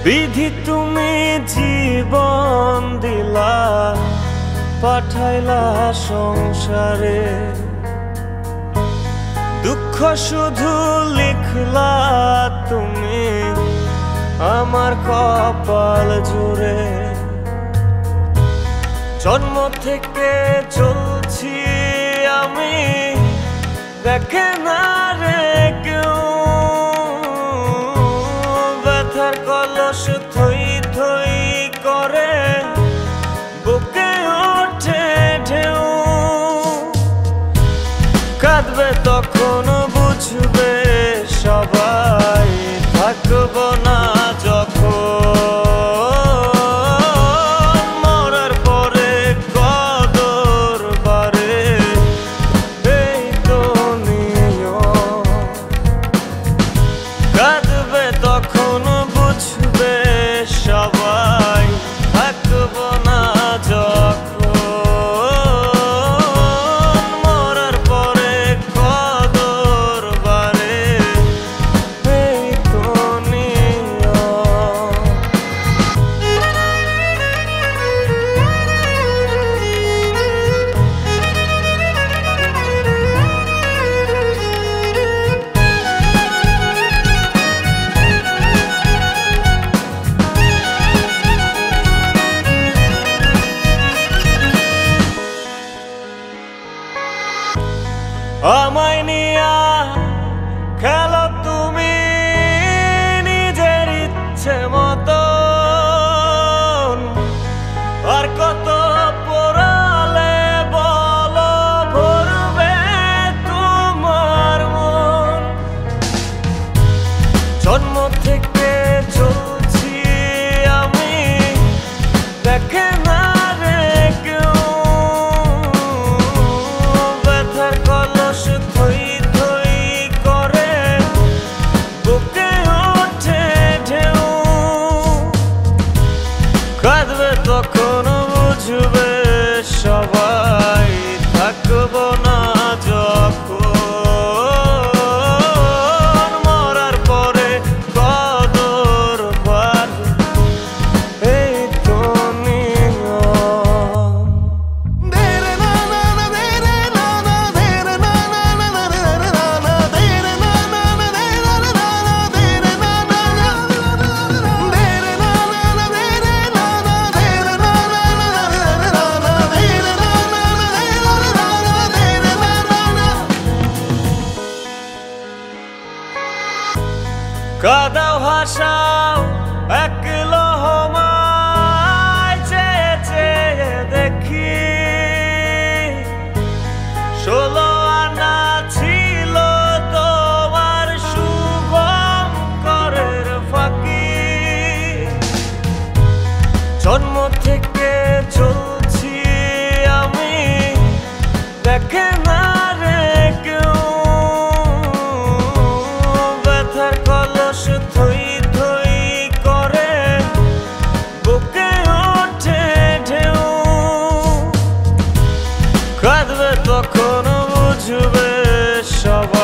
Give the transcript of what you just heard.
বিধি তুমি জীবন দিলা, পাঠাইলা সংসারে, দুঃখ শুধু লিখলা তুমি আমার কপাল জুড়ে। জন্ম থেকে চলছি আমি, দেখে না রে কেউ, ব্যথার কলস থই থই করে বুকে ওঠে ঢেউ। কাঁদবে তখন বুঝবে সবাই, থাকবো না যখন মরার পরে কদর বাড়ে, এই তো নিয়ম। কাঁদবে তখন বুঝবে সবাই, থাকবো না যখন মরার পরে কদর বাড়ে, এই তো নিয়ম। আমায় নিয়া খেলো তুমি নিজের ইচ্ছে মতন, আর কত পোড়ালে বলো ভরবে তোমার মন। জন্ম থেকে চলছি আমি, দেখে না রে কেউ, ব্যথার কলস থই থই করে বুকে ওঠে ঢেউ। কাঁদবে তখন বুঝবে সবাই, থাকবো না যখন মরার পরে কদর বাড়ে, এই তো নিয়ম। কাদাও হাসাও এক লহমায়, চেয়ে চেয়ে দেখি 16 আনা ছিল তোমার শুভঙ্করের ফাঁকি। জন্ম থেকে চলছি আমি, দেখে না রে কেউ, ব্যথার কলস থই থই করে বুকে ওঠে ঢেউ। কাঁদবে তখন বুঝবে সবাই,